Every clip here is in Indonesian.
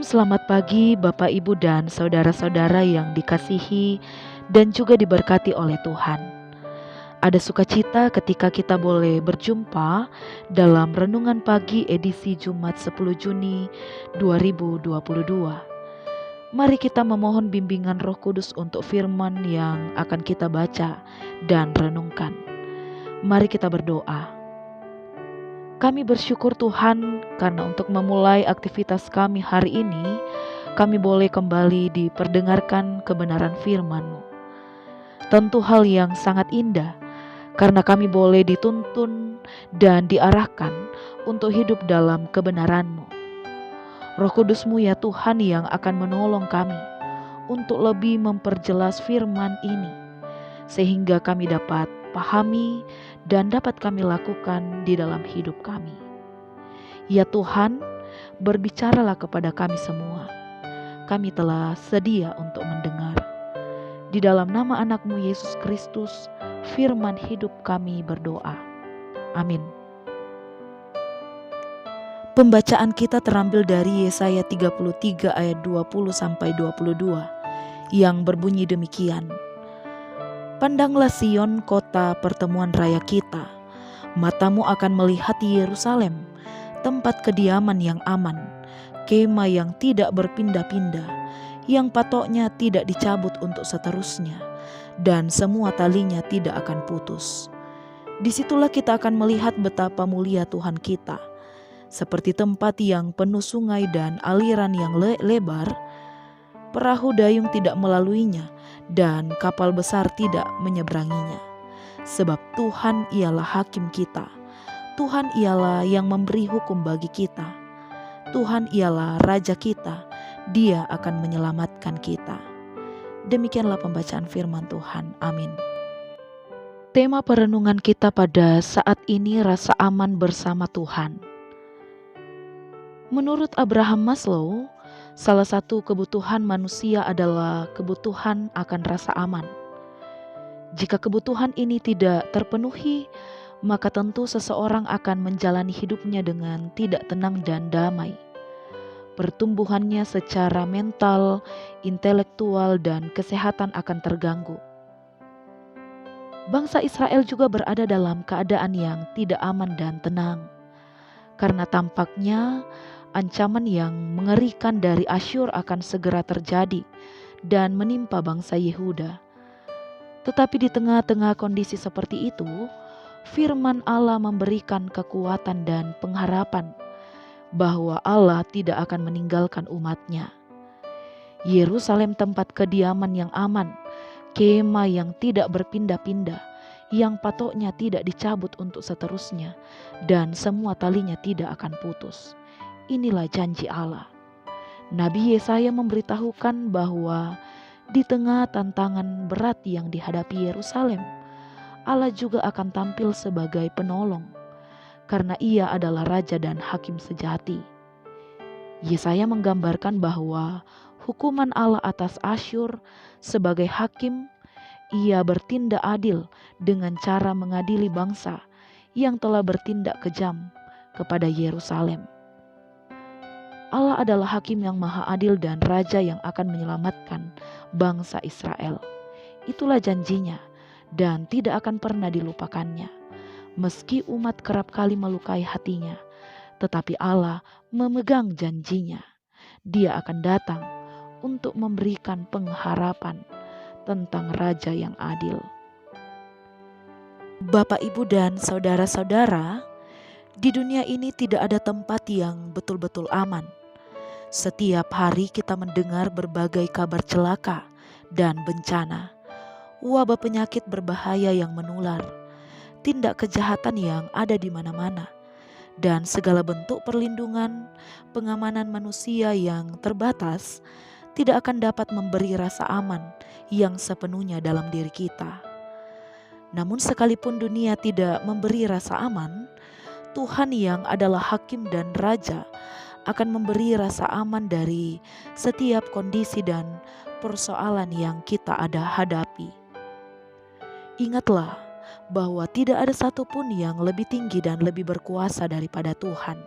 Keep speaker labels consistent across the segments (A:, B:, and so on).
A: Selamat pagi Bapak Ibu dan saudara-saudara yang dikasihi dan juga diberkati oleh Tuhan. Ada sukacita ketika kita boleh berjumpa dalam Renungan Pagi edisi Jumat 10 Juni 2022. Mari kita memohon bimbingan Roh Kudus untuk firman yang akan kita baca dan renungkan. Mari kita berdoa. Kami bersyukur Tuhan karena untuk memulai aktivitas kami hari ini, kami boleh kembali diperdengarkan kebenaran firman-Mu. Tentu hal yang sangat indah karena kami boleh dituntun dan diarahkan untuk hidup dalam kebenaran-Mu. Roh Kudus-Mu ya Tuhan yang akan menolong kami untuk lebih memperjelas firman ini, sehingga kami dapat pahami dan dapat kami lakukan di dalam hidup kami. Ya Tuhan, berbicaralah kepada kami semua. Kami telah sedia untuk mendengar. Di dalam nama anak-Mu Yesus Kristus, firman hidup kami berdoa. Amin. Pembacaan kita terambil dari Yesaya 33 ayat 20-22 yang berbunyi demikian. Pandanglah Sion, kota pertemuan raya kita. Matamu akan melihat Yerusalem, tempat kediaman yang aman, kemah yang tidak berpindah-pindah, yang patoknya tidak dicabut untuk seterusnya, dan semua talinya tidak akan putus. Disitulah kita akan melihat betapa mulia Tuhan kita, seperti tempat yang penuh sungai dan aliran yang lebar. Perahu dayung tidak melaluinya, dan kapal besar tidak menyeberanginya. Sebab Tuhan ialah hakim kita. Tuhan ialah yang memberi hukum bagi kita. Tuhan ialah Raja kita. Dia akan menyelamatkan kita. Demikianlah pembacaan firman Tuhan. Amin. Tema perenungan kita pada saat ini, rasa aman bersama Tuhan. Menurut Abraham Maslow, salah satu kebutuhan manusia adalah kebutuhan akan rasa aman. Jika kebutuhan ini tidak terpenuhi, maka tentu seseorang akan menjalani hidupnya dengan tidak tenang dan damai. Pertumbuhannya secara mental, intelektual, dan kesehatan akan terganggu. Bangsa Israel juga berada dalam keadaan yang tidak aman dan tenang, karena tampaknya ancaman yang mengerikan dari Asyur akan segera terjadi dan menimpa bangsa Yehuda. Tetapi di tengah-tengah kondisi seperti itu, firman Allah memberikan kekuatan dan pengharapan bahwa Allah tidak akan meninggalkan umat-Nya. Yerusalem tempat kediaman yang aman, kemah yang tidak berpindah-pindah, yang patoknya tidak dicabut untuk seterusnya, dan semua talinya tidak akan putus. Inilah janji Allah. Nabi Yesaya memberitahukan bahwa di tengah tantangan berat yang dihadapi Yerusalem, Allah juga akan tampil sebagai penolong, karena Ia adalah Raja dan Hakim sejati. Yesaya menggambarkan bahwa hukuman Allah atas Asyur sebagai hakim, Ia bertindak adil dengan cara mengadili bangsa yang telah bertindak kejam kepada Yerusalem. Allah adalah hakim yang maha adil dan raja yang akan menyelamatkan bangsa Israel. Itulah janjinya dan tidak akan pernah dilupakannya. Meski umat kerap kali melukai hatinya, tetapi Allah memegang janjinya. Dia akan datang untuk memberikan pengharapan tentang raja yang adil. Bapak, Ibu, dan saudara-saudara, di dunia ini tidak ada tempat yang betul-betul aman. Setiap hari kita mendengar berbagai kabar celaka dan bencana, wabah penyakit berbahaya yang menular, tindak kejahatan yang ada di mana-mana, dan segala bentuk perlindungan, pengamanan manusia yang terbatas tidak akan dapat memberi rasa aman yang sepenuhnya dalam diri kita. Namun sekalipun dunia tidak memberi rasa aman, Tuhan yang adalah hakim dan raja akan memberi rasa aman dari setiap kondisi dan persoalan yang kita hadapi. Ingatlah bahwa tidak ada satupun yang lebih tinggi dan lebih berkuasa daripada Tuhan.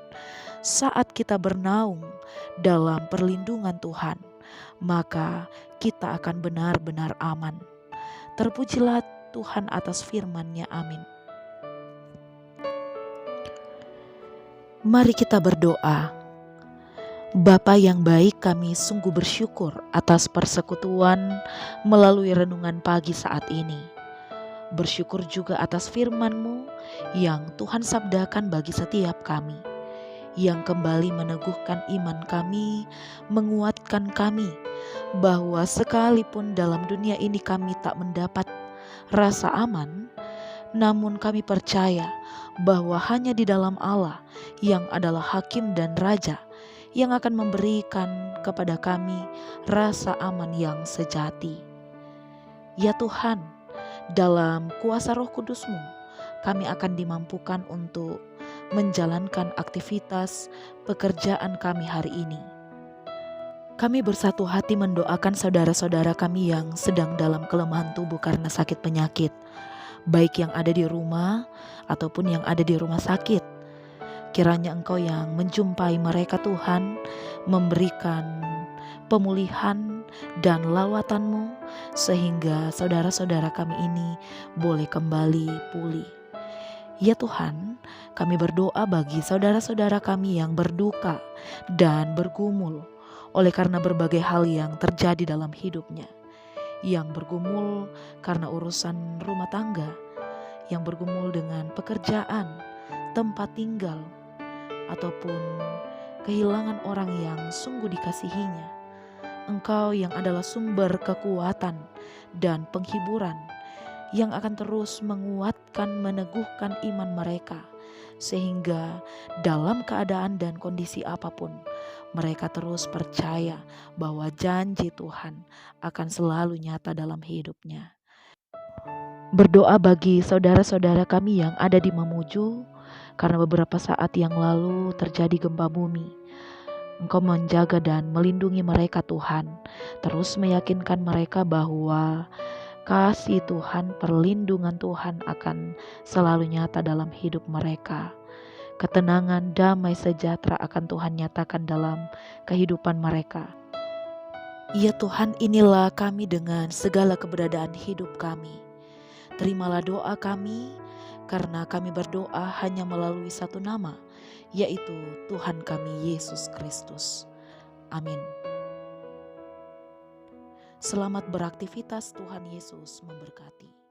A: saat kita bernaung dalam perlindungan Tuhan, maka kita akan benar-benar aman. Terpujilah Tuhan atas firman-Nya. Amin. Mari kita berdoa. Bapa yang baik, kami sungguh bersyukur atas persekutuan melalui renungan pagi saat ini. Bersyukur juga atas firman-Mu yang Tuhan sabdakan bagi setiap kami, yang kembali meneguhkan iman kami, menguatkan kami, bahwa sekalipun dalam dunia ini kami tak mendapat rasa aman, namun kami percaya bahwa hanya di dalam Allah yang adalah Hakim dan Raja yang akan memberikan kepada kami rasa aman yang sejati. Ya Tuhan, dalam kuasa Roh Kudus-Mu, kami akan dimampukan untuk menjalankan aktivitas pekerjaan kami hari ini. Kami bersatu hati mendoakan saudara-saudara kami yang sedang dalam kelemahan tubuh karena sakit penyakit, baik yang ada di rumah ataupun yang ada di rumah sakit. Kiranya Engkau yang menjumpai mereka Tuhan, memberikan pemulihan dan lawatan-Mu, sehingga saudara-saudara kami ini boleh kembali pulih. Ya Tuhan, kami berdoa bagi saudara-saudara kami yang berduka dan bergumul oleh karena berbagai hal yang terjadi dalam hidupnya, yang bergumul karena urusan rumah tangga, yang bergumul dengan pekerjaan, tempat tinggal, ataupun kehilangan orang yang sungguh dikasihinya. Engkau yang adalah sumber kekuatan dan penghiburan, yang akan terus menguatkan, meneguhkan iman mereka, sehingga dalam keadaan dan kondisi apapun, mereka terus percaya bahwa janji Tuhan akan selalu nyata dalam hidupnya. Berdoa bagi saudara-saudara kami yang ada di Mamuju, karena beberapa saat yang lalu terjadi gempa bumi. Engkau menjaga dan melindungi mereka Tuhan. Terus meyakinkan mereka bahwa kasih Tuhan, perlindungan Tuhan akan selalu nyata dalam hidup mereka. Ketenangan, damai, sejahtera akan Tuhan nyatakan dalam kehidupan mereka. Ya Tuhan, inilah kami dengan segala keberadaan hidup kami. Terimalah doa kami, karena kami berdoa hanya melalui satu nama, yaitu Tuhan kami Yesus Kristus. Amin. Selamat beraktivitas, Tuhan Yesus memberkati.